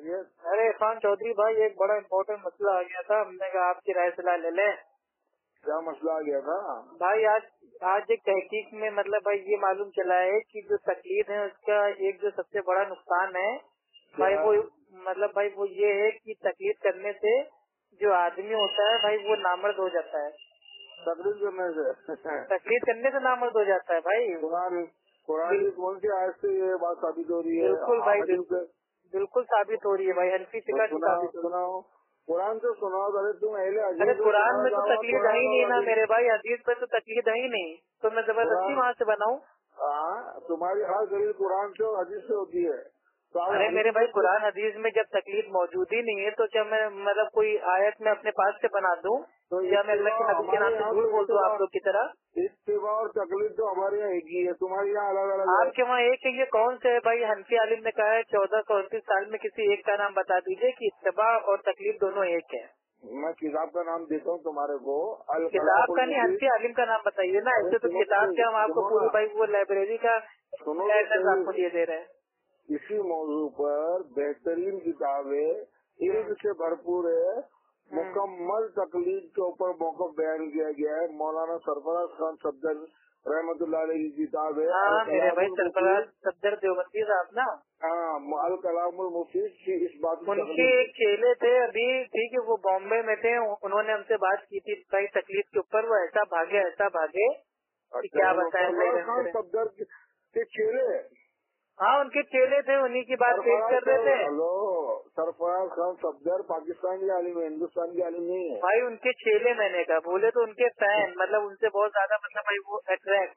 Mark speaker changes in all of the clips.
Speaker 1: खैरियत?
Speaker 2: अरे इरफान चौधरी भाई, एक बड़ा इम्पोर्टेंट मसला आ गया था, हमने कहा आपकी राय सलाह ले लें।
Speaker 1: क्या मसला आ गया था
Speaker 2: भाई? आज एक तहकीक में मतलब भाई ये मालूम चला है कि जो तकलीद है उसका एक जो सबसे बड़ा नुकसान है भाई वो मतलब भाई वो ये है कि तकलीद करने से जो आदमी होता है भाई वो नामर्द हो जाता है।
Speaker 1: तकलीफ करने से
Speaker 2: तकलीद करने से नामर्द हो जाता है भाई।
Speaker 1: कुरान की कौन सी आयत से ये बात साबित हो रही है?
Speaker 2: बिल्कुल भाई, बिल्कुल साबित हो रही है भाई, हनफी फिका की साबित हो रही है।
Speaker 1: सुनाओ, कुरान से सुनाओ। अरे तुम
Speaker 2: अरे कुरान में तो तकलीद है ही नहीं ना मेरे भाई, हदीस में तो तकलीद है ही नहीं, तो मैं जबरदस्ती वहाँ से बनाऊँ?
Speaker 1: तुम्हारी हर दलील कुरान से और हदीस से होती है। तो
Speaker 2: अरे मेरे भाई, कुरान हदीस में जब तकलीद मौजूद ही नहीं है तो क्या मैं मतलब कोई आयत में अपने पास से बना दूं? तो या मैं अल्लाह के नबी के नाम से झूठ बोल दूं आप लोग की तरह?
Speaker 1: इत्तिबा और तकलीद तो हमारे यहाँ एक ही है, तुम्हारे यहाँ अलग अलग है।
Speaker 2: आपके वहाँ एक है, ये कौन से है भाई? हनफी आलिम ने कहा है 1438 साल में किसी एक का नाम बता दीजिए कि इत्तिबा और तकलीद दोनों एक है।
Speaker 1: मैं किताब का नाम देता हूँ तुम्हारे को।
Speaker 2: किताब का नहीं, हनफी आलिम का नाम बताइए ना। ऐसे तो किताब क्या, हम आपको पूरी भाई वो लाइब्रेरी का एड्रेस आपको दिए दे रहे हैं।
Speaker 1: इसी मौजू पर बेहतरीन किताबें इल्म से भरपूर है। मुकम्मल तकलीद के ऊपर मौक़िफ़ बयान किया गया है। मौलाना सरफराज खान सफदर रहमतुल्लाह अलैह की किताब है।
Speaker 2: हाँ मेरे भाई, सरफराज सफदर देवबंदी साहब ना।
Speaker 1: हाँ, अल कलामुल मुफीद की इस बात।
Speaker 2: उनके एक चेले थे अभी, ठीक है, वो बॉम्बे में थे, उन्होंने हमसे बात की थी कई तकलीफ के ऊपर। वो ऐसा भागे कि क्या बताएं।
Speaker 1: सरफराज खान सफदर के चेले?
Speaker 2: हाँ उनके चेले थे, उन्हीं की बात पेश कर रहे थे।
Speaker 1: हेलो, सरफराज खान सफदर पाकिस्तान के आलिम है, हिंदुस्तान के आलिम नहीं है
Speaker 2: भाई। उनके चेले मैंने कहा, बोले तो उनके फैन, मतलब उनसे बहुत ज्यादा मतलब भाई वो अट्रैक्ट,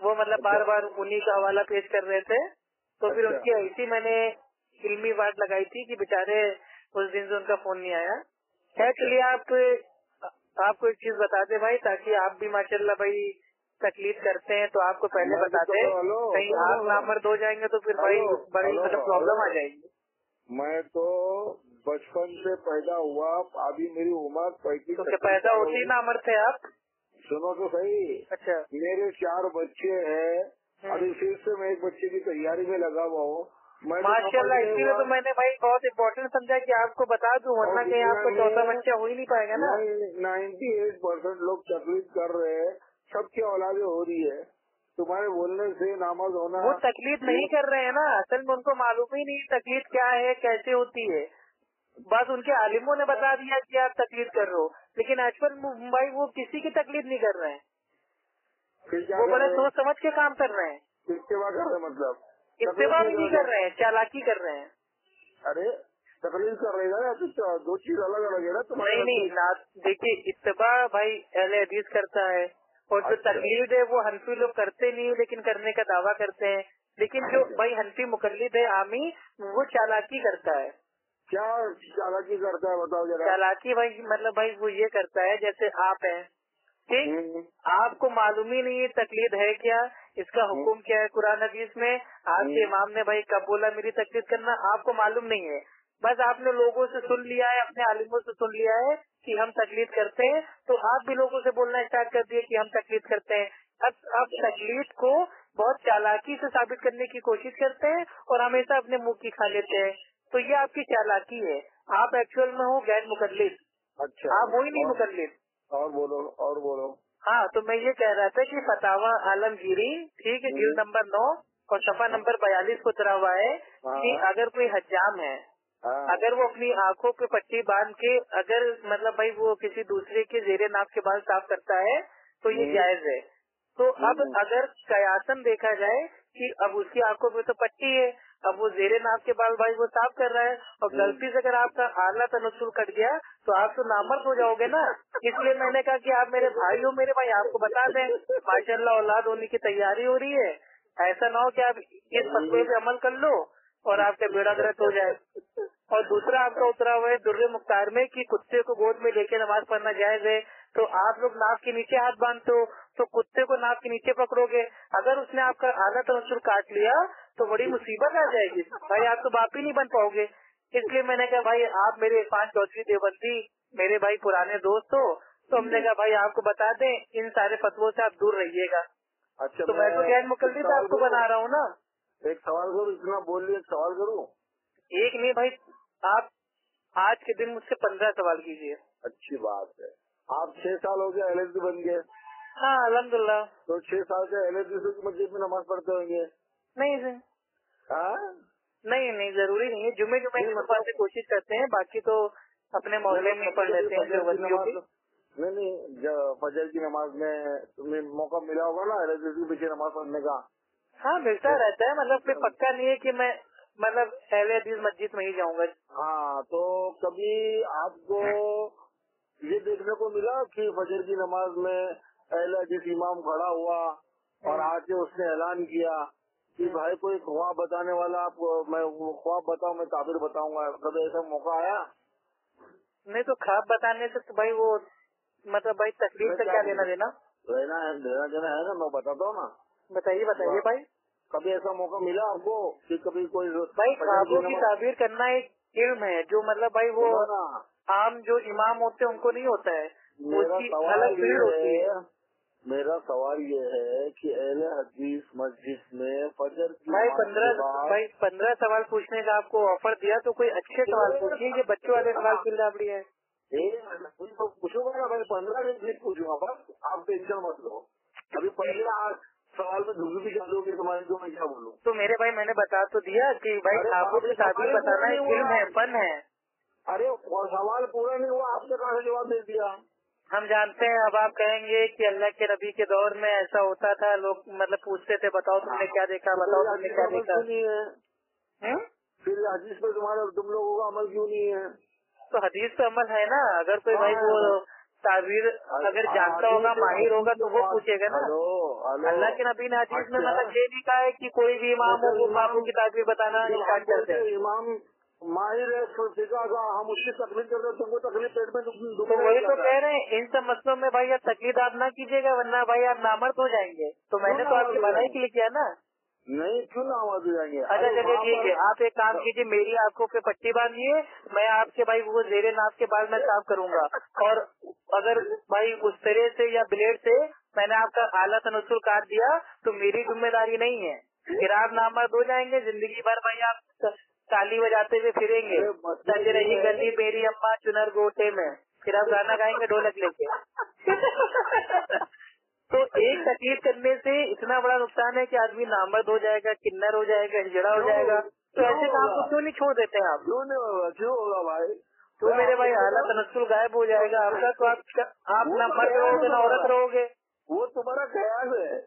Speaker 2: वो मतलब बार बार उन्हीं का हवाला पेश कर रहे थे। तो फिर उनकी ऐसी मैंने फिल्मी बात लगाई थी कि बेचारे उस दिन से उनका फोन नहीं आया। खैर चलिए, आपको एक चीज बता दे भाई, ताकि आप भी माशाल्लाह भाई तकलीफ करते हैं तो आपको पहले बता दे, कहीं आप नामर्द हो जाएंगे तो फिर भाई बड़ी मतलब प्रॉब्लम आ जाएगी।
Speaker 1: मैं तो बचपन से पैदा हुआ, अभी मेरी उम्र 35।
Speaker 2: तो क्या पैदा होते ही नामर्द थे आप?
Speaker 1: सुनो तो सही।
Speaker 2: अच्छा।
Speaker 1: मेरे 4 बच्चे हैं, अभी फिर से मैं एक बच्चे की तैयारी में लगा हुआ हूँ।
Speaker 2: माशाल्लाह, इसीलिए तो मैंने भाई बहुत इम्पोर्टेंट समझा कि आपको बता दूं, वरना कहीं आपको चौथा बच्चा हो ही नहीं पाएगा ना।
Speaker 1: 98% लोग तकलीफ कर रहे हैं, सबकी औलादे हो रही है। तुम्हारे बोलने से नामर्द होना।
Speaker 2: वो तकलीफ नहीं कर रहे हैं ना, असल में उनको मालूम ही नहीं तकलीफ क्या है, कैसे होती है। बस उनके आलिमों ने बता दिया कि आप तकलीफ कर रहे हो, लेकिन आजकल भाई वो किसी की तकलीफ नहीं कर रहे हैं, वो बड़े सोच समझ के काम कर रहे हैं।
Speaker 1: इत्तिबा कर रहे हैं, मतलब
Speaker 2: इत्तिबा भी नहीं कर रहे हैं, चालाकी कर रहे हैं।
Speaker 1: अरे तकलीफ कर रहे हैं तो 2 चीज अलग अलग है ना तुम्हारे।
Speaker 2: नहीं देखिए, इत्तिबा भाई अहले हदीस करता है, और जो तकलीद है वो हनफी लोग करते नहीं, लेकिन करने का दावा करते हैं। लेकिन जो भाई हनफी मुकल्लिद है आमी, वो चालाकी करता है।
Speaker 1: क्या चालाकी करता है बताओ जरा।
Speaker 2: चालाकी भाई मतलब भाई वो ये करता है, जैसे आप हैं, ठीक, आपको मालूम ही नहीं है तकलीद है क्या, इसका हुक्म क्या है कुरान हदीस में, आपके इमाम ने भाई कब बोला मेरी तकलीद करना, आपको मालूम नहीं है। बस आपने लोगों से सुन लिया है, अपने आलिमों से सुन लिया है कि हम तकलीद करते हैं, तो आप भी लोगों से बोलना स्टार्ट कर दिए कि हम तकलीद करते हैं। अब तकलीद को बहुत चालाकी से साबित करने की कोशिश करते हैं और हमेशा अपने मुंह की खा लेते हैं। तो ये आपकी चालाकी है, आप एक्चुअल में हो गैर मुकल्लिद।
Speaker 1: अच्छा,
Speaker 2: आप वो ही नहीं मुकल्लिद।
Speaker 1: और बोलो।
Speaker 2: हाँ, तो मैं ये कह रहा था कि फतावा आलमगीरी, ठीक है, जिल्द नंबर 9 और सफा नंबर 42 को उतरा हुआ है कि अगर कोई हज्जाम है, अगर वो अपनी आंखों पे पट्टी बांध के अगर मतलब भाई वो किसी दूसरे के जेरे नाक के बाल साफ करता है तो ये जायज है। तो अब अगर कयासन देखा जाए कि अब उसकी आंखों पे तो पट्टी है, अब वो जेरे नाक के बाल भाई वो साफ कर रहा है, और गलती से अगर आपका आला तनस्सुल कट गया तो आप तो नामर्द हो जाओगे ना। इसलिए मैंने कहा कि आप मेरे भाई हो, मेरे भाई आपको बता दें, माशाल्लाह औलाद होने की तैयारी हो रही है, ऐसा ना हो कि आप इस फतवे पे अमल कर लो और आपका बेड़ा गर्क हो जाए। और दूसरा आपका उतरा हुआ है दुर्रे मुख्तार में कि कुत्ते को गोद में लेके नमाज पढ़ना जायज है। तो आप लोग नाक के नीचे हाथ बांधते हो, तो कुत्ते को नाक के नीचे पकड़ोगे, अगर उसने आपका आधा तनस्सुल काट लिया तो बड़ी मुसीबत आ जाएगी भाई, आप तो बाप ही नहीं बन पाओगे। इसलिए मैंने कहा भाई आप मेरे इरफान चौधरी देवबंदी मेरे भाई पुराने दोस्त हो, तो हमने कहा भाई आपको बता दें इन सारे फतवों से आप दूर रहिएगा।
Speaker 1: अच्छा,
Speaker 2: तो मैं तो गैर मुकल्लिद आपको बना रहा हूँ ना।
Speaker 1: एक सवाल करूँ, इतना बोल लिया, एक सवाल करूँ।
Speaker 2: एक नहीं भाई, आप आज के दिन मुझसे 15 सवाल कीजिए।
Speaker 1: अच्छी बात है। आप 6 साल हो गया LSD बन गए?
Speaker 2: हाँ अल्हम्दुलिल्लाह।
Speaker 1: तो 6 साल से LSD से मस्जिद में नमाज पढ़ते होंगे?
Speaker 2: नहीं सर,
Speaker 1: हाँ?
Speaker 2: नहीं जरूरी नहीं है। जुमे की नमाज से कोशिश करते हैं, बाकी तो अपने मोहल्ले में पढ़ लेते हैं जो वलियों की।
Speaker 1: नहीं, फजर की नमाज में तुम्हें मौका मिला होगा ना LSD के पीछे नमाज पढ़ने का?
Speaker 2: हाँ मिलता रहता है, मतलब कोई पक्का नहीं है कि मैं मतलब अहले हदीस मस्जिद में ही जाऊंगा।
Speaker 1: हाँ, तो कभी आपको ये देखने को मिला कि फजर की नमाज में अहले हदीस इमाम खड़ा हुआ और आके उसने ऐलान किया कि भाई कोई ख्वाब बताने वाला, आपको मैं वो ख्वाब बताऊं, मैं ताबीर बताऊंगा, कभी ऐसा मौका आया?
Speaker 2: नहीं तो ख्वाब बताने से तो भाई वो मतलब भाई तकलीफ से क्या लेना देना?
Speaker 1: लेना है, देना देना है ना, मैं बताता हूँ ना।
Speaker 2: बताइए भाई।
Speaker 1: कभी ऐसा मौका मिला आपको कि कभी कोई
Speaker 2: भाई ख्वाबों की ताबीर करना एक इल्म है जो मतलब भाई वो आम जो इमाम होते हैं उनको नहीं होता है, उसकी अलग फील्ड होती है।
Speaker 1: मेरा सवाल ये है कि अहले हदीस मस्जिद में फजर की
Speaker 2: भाई 15 सवाल पूछने का आपको ऑफर दिया तो कोई अच्छे सवाल पूछिए, ये बच्चों वाले सवाल किल्लाबड़ी है।
Speaker 1: तो पूछूंगा ना भाई, 15 मिनट पूछूंगा, बस आप टेंशन मत लो। अभी पहले सवाल में धुगी भी चालू होगी तुम्हारी, तो मैं क्या बोलूँ?
Speaker 2: तो मेरे भाई मैंने बता तो दिया कि भाई ख्वाबों की ताबीर बताना एक इल्म है, फन है।
Speaker 1: अरे सवाल पूरा नहीं हुआ, आपने कहाँ से जवाब दे दिया?
Speaker 2: हम जानते हैं। अब आप कहेंगे कि अल्लाह के नबी के दौर में ऐसा होता था, लोग मतलब पूछते थे बताओ तुमने क्या देखा, बताओ तुमने क्या देखा।
Speaker 1: नहीं है फिर हदीस पे तुम लोगों का अमल क्यों नहीं है?
Speaker 2: तो हदीस पे अमल है ना। अगर कोई भाई वो ताबीर अगर जानता होगा, माहिर होगा तो वो पूछेगा ना। अल्लाह के नबी ने हदीस में मतलब ये नहीं कहा है कि कोई भी इमाम हो वो ख्वाबों की ताबीर बताना स्टार्ट करते हैं।
Speaker 1: इमाम माहिर है, हम उसकी तकलीफ करते हैं, तुमको तकलीफ पेट में
Speaker 2: तो वही तो कह रहे हैं, इन सब मसलों में भाई आप तकलीफ आप ना कीजिएगा, वरना भाई आप नामर्द हो जाएंगे। तो मैंने तो आपकी भलाई के लिए किया ना।
Speaker 1: नहीं, क्यों नामर्द हो जाएंगे?
Speaker 2: अच्छा चलिए ठीक है, आप एक काम कीजिए, मेरी आंखों पे पट्टी बांधिए, मैं आपके भाई वो जेरे नाक के बाल में साफ करूंगा। और अगर भाई उस तरह से या ब्लेड से मैंने आपका आला तनसुल काट दिया तो मेरी जिम्मेदारी नहीं है, फिर आप नामर्द हो जाएंगे। जिंदगी भर भाई आप ताली बजाते हुए फिरेंगे, सज रही गली मेरी अम्मा चुनर गोटे में, फिर आप गाना गाएंगे ढोलक लेके। तो एक तकलीफ करने से इतना बड़ा नुकसान है कि आदमी नामर्द हो जाएगा, किन्नर हो जाएगा, हिजड़ा हो जाएगा। तो ऐसे काम को क्यों नहीं छोड़ देते हैं आप?
Speaker 1: क्यों होगा भाई?
Speaker 2: तो मेरे भाई आला तनस्सुल गायब हो जाएगा आपका, तो आप ना मर्द रहोगे ना औरत रहोगे।
Speaker 1: वो तुम्हारा कयास है।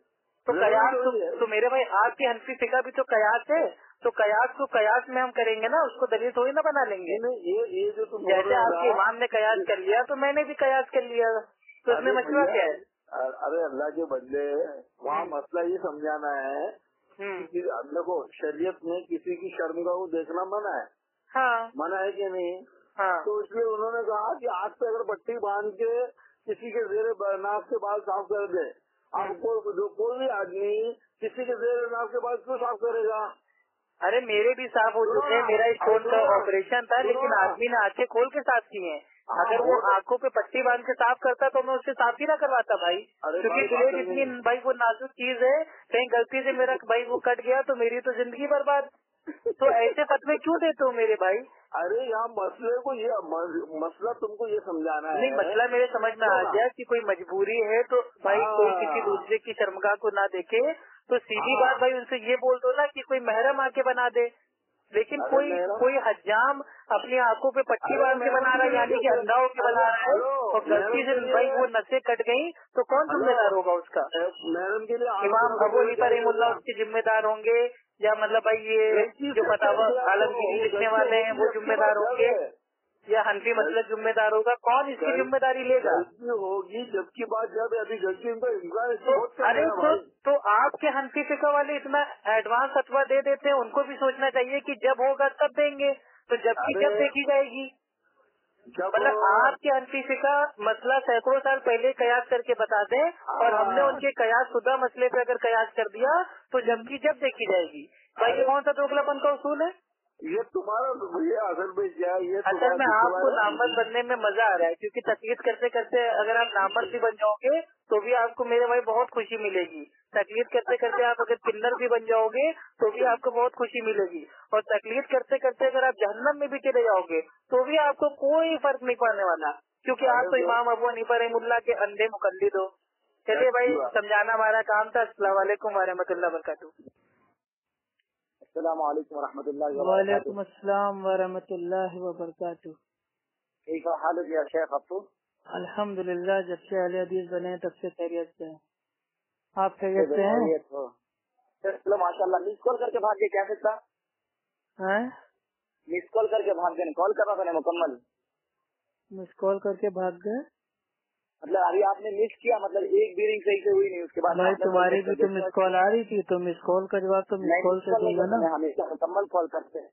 Speaker 2: तो कयास तो मेरे भाई आपकी हनफी फिका भी तो कयास है, तो कयास में हम करेंगे ना, उसको दलील थोड़ी ना बना लेंगे।
Speaker 1: ये जो तुम
Speaker 2: जैसे आपके इमाम ने कयास कर लिया तो मैंने भी कयास कर लिया, तो इसमें मसला क्या है?
Speaker 1: अरे अल्लाह के बंदे, वहाँ मसला ये समझाना है कि देखो शरीयत में किसी की शर्मिंदा को देखना मना है।
Speaker 2: हाँ
Speaker 1: मना है कि नहीं?
Speaker 2: हाँ।
Speaker 1: तो इसलिए उन्होंने कहा कि आग पे अगर पट्टी बांध के किसी के जेर नाक के बाल साफ कर दे, आपको जो कोई भी आदमी किसी के जेर नाक के बाल क्यों साफ करेगा?
Speaker 2: अरे मेरे भी साफ हो चुके हैं, मेरा स्टोन का ऑपरेशन था, लेकिन आदमी ने आंखें खोल के साफ की हैं। अगर वो आंखों पे पट्टी बांध के साफ करता तो मैं उससे साफ ही ना करवाता भाई, क्योंकि ब्लेड इतनी भाई वो नाजुक चीज है, कहीं गलती से मेरा भाई वो कट गया तो मेरी तो जिंदगी बर्बाद। तो ऐसे फतवे क्यों देते हो मेरे भाई?
Speaker 1: अरे यहाँ मसले को ये मसला तुमको ये समझाना है।
Speaker 2: नहीं, मसला मेरे समझ में आ गया कि कोई मजबूरी है तो भाई कोई किसी दूसरे की शर्मगाह को ना देखे, तो सीधी बात भाई उनसे ये बोल दो ना कि कोई महरम आके बना दे। लेकिन कोई हज्जाम अपनी आंखों पे पट्टी बांध के बना रहा है, यानी कि अंधा होके बना रहा है, और गलती से भाई वो नसें कट गई तो कौन जिम्मेदार होगा उसका? इमाम अबू हनीफा रहमुल्लाह उसके जिम्मेदार होंगे, या मतलब भाई ये जो फतावा आलमगीरी लिखने वाले हैं वो जिम्मेदार होंगे, या हनफी मसलक जिम्मेदार होगा? कौन इसकी जिम्मेदारी लेगा?
Speaker 1: होगी जबकि बात जब अभी गलती
Speaker 2: अरे तो आपके हनफी फिका वाले इतना एडवांस फतवा दे देते हैं, उनको भी सोचना चाहिए कि जब होगा तब देंगे, तो जबकि जब देखी जाएगी। मतलब आपके हनफी फिका मसला सैकड़ों साल पहले कयास करके बता दें, और हमने उनके कयास शुदा मसले पे अगर कयास कर दिया तो जबकि जब देखी जाएगी। भाई ये कौन सा दोगलापन का उसूल है?
Speaker 1: ये तुम्हारा भैया असल में क्या है?
Speaker 2: असल में आपको नामर्द बनने में मजा आ रहा है, क्योंकि तकलीफ करते करते अगर आप नामर्द भी बन जाओगे तो भी आपको मेरे भाई बहुत खुशी मिलेगी। तकलीफ करते करते आप अगर किन्नर भी बन जाओगे तो भी आपको बहुत खुशी मिलेगी, और तकलीफ करते करते अगर आप जहन्नम में भी चले जाओगे तो भी आपको कोई फर्क नहीं पड़ने वाला, क्योंकि आप तो इमाम अबू हनीफा रहमतुल्लाह के अंधे मुकल्लिद हो। चलिए भाई, समझाना हमारा काम था। अस्सलाम वालेकुम वरहमतुल्लाहि वबरकातुहू।
Speaker 1: अस्सलाम वालेकुम वरहमतुल्लाहि
Speaker 2: वालेकुम अस्सलाम वरहमतुल्लाहि वबरकातुहू।
Speaker 1: ठीक है, हाल है शेख अब्दू?
Speaker 2: अल्हम्दुलिल्लाह, जब से अहले हदीस बने तब से खैरियत से हैं। आप खैरियत से हैं?
Speaker 1: चलो माशाल्लाह। मिस कॉल करके भाग गए, क्या सकता? मिस कॉल करके भाग गए, कॉल करना था मुकम्मल।
Speaker 2: मिस कॉल करके भाग गए
Speaker 1: मतलब अभी आपने मिस किया, मतलब एक भी रिंग सही से हुई नहीं, उसके बाद
Speaker 2: भाई तुम्हारी भी तो मिस कॉल आ रही थी, तो मिस कॉल का जवाब तो मिस कॉल से दूंगा ना।
Speaker 1: हमेशा मुकम्मल कॉल करते हैं,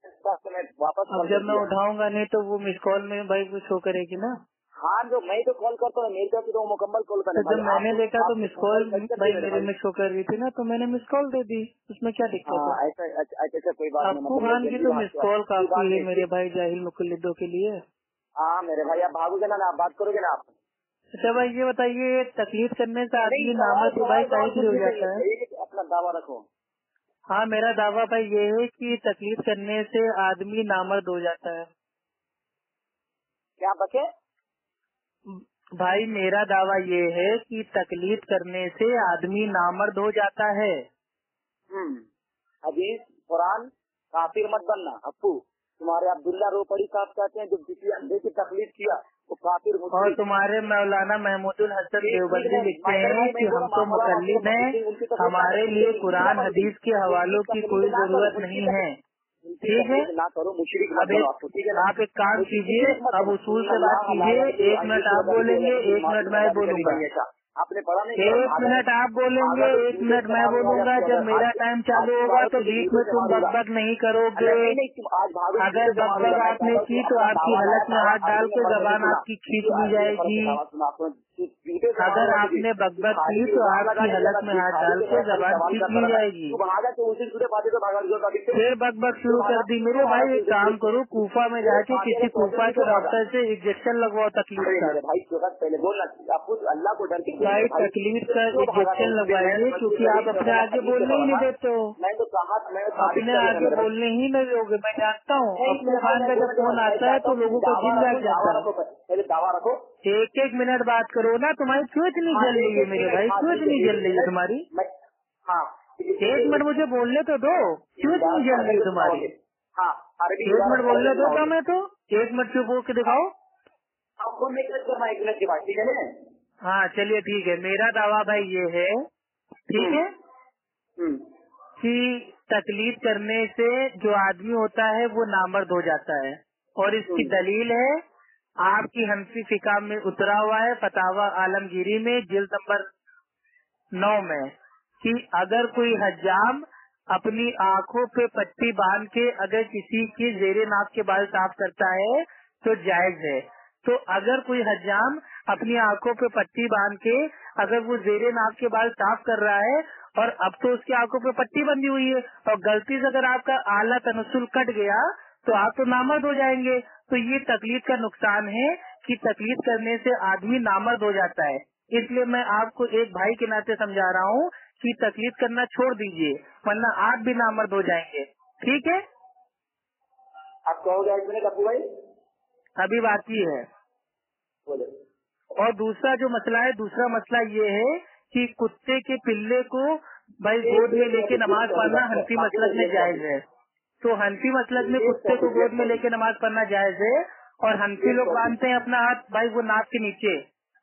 Speaker 1: वापस।
Speaker 2: अब जब मैं उठाऊंगा नहीं तो वो मिस कॉल में भाई कुछ शो करेगी ना।
Speaker 1: हाँ, जो मैं तो कॉल करता हूँ मेरे तरफ से तो मुकम्मल कॉल करना।
Speaker 2: जब मैंने देखा तो मिस कॉल भाई मेरे में शो कर रही थी ना, तो मैंने मिस कॉल दे दी, उसमें क्या दिक्कत है?
Speaker 1: ऐसा कोई बात नहीं।
Speaker 2: अब्बू खान की तो मिस कॉल काफी है मेरे भाई जाहिल मुकल्लिदों के लिए।
Speaker 1: हाँ मेरे भाई, आप भागोगे ना, आप बात करोगे ना आप।
Speaker 2: अच्छा भाई ये बताइए, तकलीफ करने से आदमी नामर्द भाई काहे हो जाता है?
Speaker 1: अपना दावा रखो।
Speaker 2: हाँ, मेरा दावा भाई ये है कि तकलीफ करने से आदमी नामर्द हो जाता है।
Speaker 1: क्या बचे
Speaker 2: भाई? मेरा दावा ये है कि तकलीफ करने से आदमी नामर्द हो जाता है।
Speaker 1: हदीस कुरान काफिर मत बनना। अप्पू, तुम्हारे अब्दुल्ला रोपड़ी साहब कहते हैं जब किसी अंधे की तकलीफ किया वो काफिर। और
Speaker 2: तुम्हारे मौलाना महमूदुल हसन देवबंदी लिखते हैं कि हम तो मुकल्लिद हैं, हमारे लिए कुरान हदीस के हवालों की कोई जरूरत नहीं है। ठीक है,
Speaker 1: ना करो, मुशरिक
Speaker 2: अब आप एक काम कीजिए, अब उसूल से बात कीजिए। 1 मिनट आप बोलेंगे, 1 मिनट मैं बोलूंगा।
Speaker 1: आपने पढ़ा नहीं?
Speaker 2: 1 मिनट आप बोलेंगे, 1 मिनट मैं बोलूंगा। जब मेरा टाइम चालू होगा तो बीच में तुम बकबक नहीं करोगे। अगर बकबक आपने की तो आपकी हलक में हाथ डाल के जबान आपकी खींच ली जाएगी। अगर आपने बकबक की तो आपकी हलक में हाथ डाल के जबान खींच ली जाएगी। फिर बकबक शुरू कर दी। मेरे भाई एक काम करो, कूफा में जाके किसी कूफा के डॉक्टर से इंजेक्शन लगवाओ तकलीफ का।
Speaker 1: पहले बोलना, आपको अल्लाह को डर के
Speaker 2: भाई तकलीफ का इंजेक्शन लगवाइए, क्योंकि आप अपने आगे बोलने ही नहीं देते हो।
Speaker 1: मैं तो कहा,
Speaker 2: अपने आगे बोलने ही नहीं दोगे, मैं जानता हूँ। अब्बू खान का जब फोन आता है तो लोगों को जिन जाग जाता है।
Speaker 1: पहले दावा रखो।
Speaker 2: 1 मिनट बात करो ना। तुम्हारी क्यों इतनी जल रही है मेरे भाई? क्यों इतनी जल रही है तुम्हारी?
Speaker 1: हाँ,
Speaker 2: 1 मिनट मुझे बोलने तो दो। क्यों इतनी जल रही है तुम्हारी?
Speaker 1: हाँ,
Speaker 2: 1 मिनट बोलने दो क्या? मैं तो 1 मिनट चुप होकर दिखाओ।
Speaker 1: आपको 1 मिनट की बात, ठीक है ना?
Speaker 2: हाँ चलिए ठीक है। मेरा दावा भाई ये है, ठीक है, कि तकलीफ करने से जो आदमी होता है वो नामर्द हो जाता है। और इसकी दलील है आपकी हनफी फिका में उतरा हुआ है, फतावा आलमगीरी में जिल्द नंबर 9 में, कि अगर कोई हज्जाम अपनी आंखों पे पट्टी बांध के अगर किसी की जेरे नाक के बाल साफ करता है तो जायज है। तो अगर कोई हज्जाम अपनी आंखों पे पट्टी बांध के अगर वो जेरे नाक के बाल साफ कर रहा है और अब तो उसकी आंखों पे पट्टी बंधी हुई है और गलती से अगर आपका आला तनस्सुल कट गया तो आप तो नामर्द हो जाएंगे। तो ये तकलीफ का नुकसान है कि तकलीफ करने से आदमी नामर्द हो जाता है। इसलिए मैं आपको एक भाई के नाते समझा रहा हूँ कि तकलीफ करना छोड़ दीजिए, वरना आप भी नामर्द हो जाएंगे। ठीक है,
Speaker 1: आप कहोगे 1 मिनट अप्पू भाई?
Speaker 2: अभी बाकी है। और दूसरा जो मसला है, दूसरा मसला ये है कि कुत्ते के पिल्ले को भाई गोद में लेके नमाज पढ़ना हनफी मसलक में जायज है। तो हनफी मसलक में कुत्ते को गोद में लेके नमाज पढ़ना जायज है। और हनफी लोग बांधते हैं अपना हाथ भाई वो नाक के नीचे।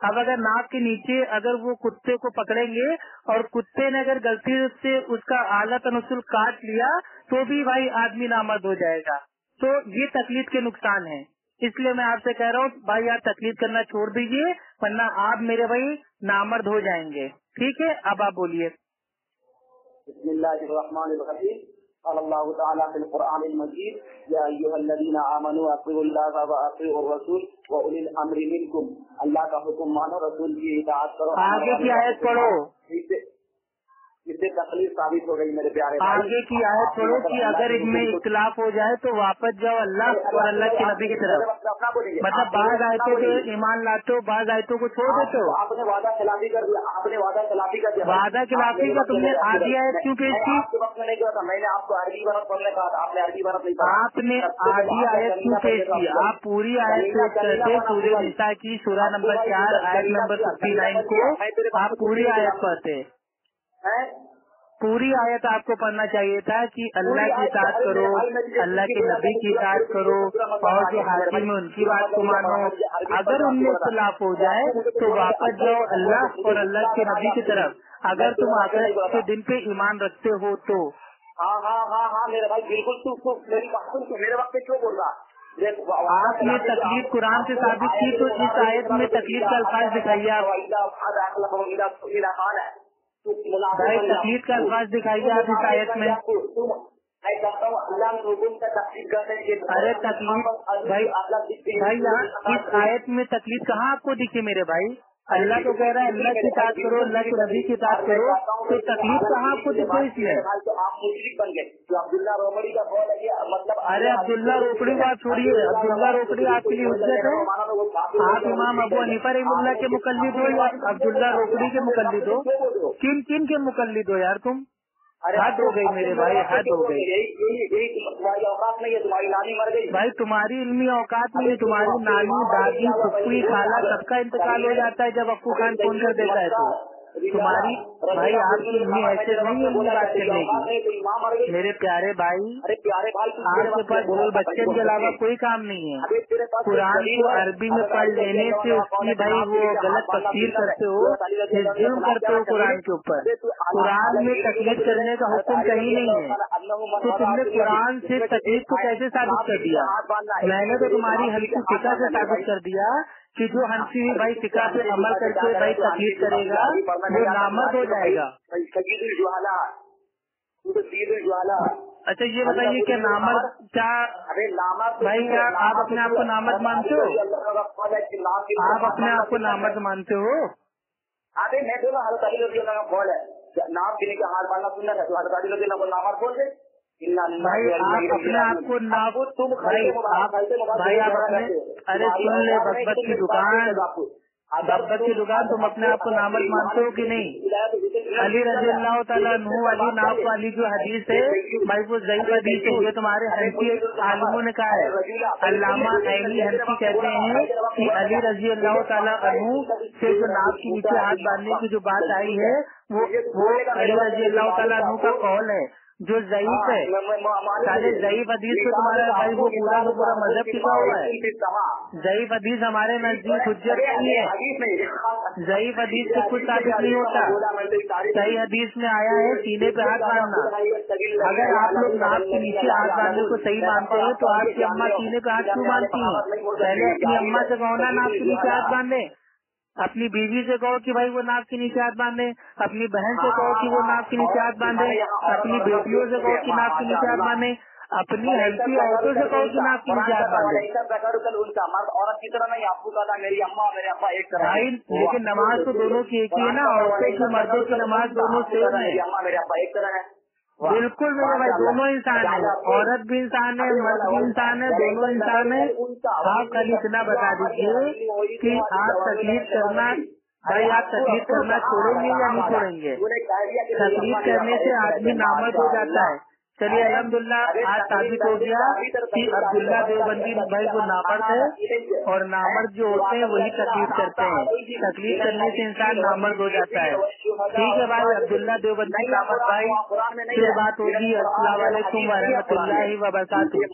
Speaker 2: अब अगर नाक के नीचे अगर वो कुत्ते को पकड़ेंगे और कुत्ते ने अगर गलती से उसका आला तनस्सुल काट लिया तो भी भाई आदमी नामर्द हो जाएगा। तो ये तकलीफ के नुकसान है। इसलिए मैं आपसे कह रहा हूँ भाई आप तकलीफ करना छोड़ दीजिए, वरना आप मेरे भाई नामर्द हो जाएंगे। ठीक है, अब आप बोलिए।
Speaker 1: बिस्मिल्लाहिर्रहमानिर्रहीम। अल्लाह ताला फिल कुरानिल मजीद, या अय्युहल्लज़ीना आमनू अतिउल्लाह व अतिउर रसूल व उलिल अम्रि मिनकुम। अल्लाह का हुक्म मानो, रसूल की इताअत करो।
Speaker 2: आगे की आयत पढ़ो।
Speaker 3: इससे तकलीफ साबित हो गई मेरे प्यारे।
Speaker 2: आगे की आयत छोड़ो कि अगर इनमें इख्तिलाफ हो जाए तो वापस जाओ अल्लाह और अल्लाह के नबी की तरफ। मतलब बाज आयतों पे ईमान लाते हो, बाज आयतों को छोड़ देते हो।
Speaker 3: आपने वादा खिलाफी कर दिया, आपने वादा खिलाफी कर दिया।
Speaker 2: वादा खिलाफी का तुमने आधी आयत क्यों पेश की?
Speaker 3: आपके वक्त में नहीं किया था, मैंने आपको अरबी बरत पढ़ने कहा था, आपने अरबी बरत नहीं पढ़ा।
Speaker 2: आपने आधी आयत क्यों पेश की? आप पूरी आयत पेश करते सूरह निसा की सूरा नंबर 4 आयत नंबर 59 को आप पूरी आयत पढ़ते। पूरी आयत आपको पढ़ना चाहिए था कि अल्लाह की इताअत करो, अल्लाह के नबी की इताअत करो और जो हाकिम है उनकी बात को मानो। अगर उनमें इख्तिलाफ हो जाए तो वापस जाओ अल्लाह और अल्लाह के नबी की तरफ, अगर तुम आखिरत के दिन पे ईमान रखते हो तो।
Speaker 3: हाँ मेरे भाई बिल्कुल तू मेरी बात सुन, मेरे वक्त पे क्यों बोल रहा?
Speaker 2: आपने तकलीफ कुरान से साबित की तो इस आयत में तकलीफ का अल्फाज दिखाइए आप। भाई तकलीफ का अल्फाज दिखाइए आप इस आयत में। अरे तकलीफ भाई यहाँ इस आयत में तकलीफ कहाँ आपको दिखे मेरे भाई? अल्लाह तो कह रहा है अल्लाह की इताअत करो, अल्लाह के नबी की इताअत करो, तो तकलीफ कहाँ आपको दिखे इसमें? मतलब अरे अब्दुल्ला रोकड़ी बात छोड़िए, अब्दुल्ला रोकड़ी आपके लिए हुज्जत है? आप इमाम अबू हनीफा रहमतुल्लाह के मुकल्लिद हो या अब्दुल्ला रोकड़ी के मुकल्लिद हो? किन किन के मुकल्लिद हो यार तुम? हद हो गई मेरे भाई, हद हो गई।
Speaker 3: तुम्हारी औकात नहीं है, तुम्हारी नानी मर गई
Speaker 2: भाई, तुम्हारी इल्मी औकात नहीं है। तुम्हारी नानी, दादी, फुफ्फी, खाला सबका इंतकाल हो जाता है जब अप्पू खान फोन कर देता है तो तुम्हारी भाई आपकी इल्मी ऐसे नहीं है इल्मी बात करने की। मेरे प्यारे भाई, आपके पास बोल बच्चन के अलावा कोई काम नहीं है। कुरान को अरबी में पढ़ लेने से उसकी भाई वो गलत तफसीर करते हो, जुल्म करते हो कुरान के ऊपर। कुरान में तकलीफ करने का हुक्म कहीं नहीं है, तो तुमने कुरान से तकलीफ को कैसे साबित कर दिया? मैंने तो तुम्हारी हल्की फिका से साबित कर दिया कि जो हंसी हुई भाई फिका पे अमल करके भाई तकलीफ करेगा वो नामर्द हो जाएगा। अच्छा ये बताइए क्या नामर्द, क्या भाई क्या आप अपने आप को नामर्द मानते हो? आप अपने आप को नामर्द मानते हो?
Speaker 3: अरे मैं बोला हज़रत अली रज़ी अल्लाह का कौल है, नाम पीने का हाथ मारना सुनना है, तो हज़रत अली रज़ी अल्लाह को नामर्द बोल दे।
Speaker 2: भाई आप अपने आप को नाबूद, तुम भाई आप अपने, अरे सुन ले बकबक की दुकान, बकबक की दुकान, तुम अपने आप को नामर्द मानते हो कि नहीं? अली रज़ी अल्लाह तआला अन्हु अली नाफ वाली जो हदीस है भाई वो ज़ईफ़ हदीस है, ये तुम्हारे हनफी आलिमों ने कहा है। अल्लामा ऐनी हनफी कहते हैं कि अली रज़ी अल्लाह तआला अन्हु से जो नाफ के नीचे हाथ बांधने की जो बात आई है वो अली रज़ी अल्लाह तआला अन्हु का कौल है जो ज़ईफ़ है। साले ज़ईफ़ हदीस पे तुम्हारा भाई वो पूरा का पूरा मजहब टिका हुआ है। ज़ईफ़ हदीस हमारे नजदीक हुज्जत नहीं है। ज़ईफ़ हदीस से कुछ साबित नहीं होता। सही हदीस में आया है सीने पे हाथ बांधना। अगर आप लोग नाक के नीचे हाथ बांधने को सही मानते हैं तो आपकी अम्मा सीने पे हाथ क्यों बांधती हैं? पहले अपनी अम्मा से कहो ना नाक के नीचे हाथ बांधे, अपनी बीवी से कहो कि भाई वो नाक के नीचे हाथ बांधे, अपनी बहन से कहो कि वो नाक के नीचे हाथ बांधे, अपनी बेटियों से कहो कि नाक के नीचे हाथ बांधे, अपनी हल्की औरतों से कहो कि नाक के नीचे हाथ बांधे।
Speaker 3: औरत की तरह नहीं, आपको कहा मेरी अम्मा मेरे अब्बा एक तरह
Speaker 2: भाई, लेकिन नमाज तो दोनों की एक ही है ना, औरतों की मर्दों की नमाज दोनों सेम है।
Speaker 3: अम्मा मेरे अब्बा एक तरह है।
Speaker 2: बिल्कुल मेरे भाई, दोनों इंसान है, औरत भी इंसान है, मर्द भी इंसान है, दोनों इंसान है। आप खाली इतना बता दीजिए कि आप तकलीफ करना, भाई आप तकलीफ करना छोड़ेंगे या नहीं छोड़ेंगे? तकलीफ करने से आदमी नामर्द हो जाता है। चलिए अल्हम्दुलिल्लाह आज साबित हो गया कि अब्दुल्ला देवबंदी भाई वो नामर्द है और नामर्द जो होते हैं वही तकलीफ करते हैं। तकलीफ करने से इंसान नामर्द हो जाता है। ठीक है भाई, अब्दुल्ला देवबंदी नामर्द भाई, फिर बात होगी। अस्सलाम वालेकुम व रहमतुल्लाहि व बरकातुहू।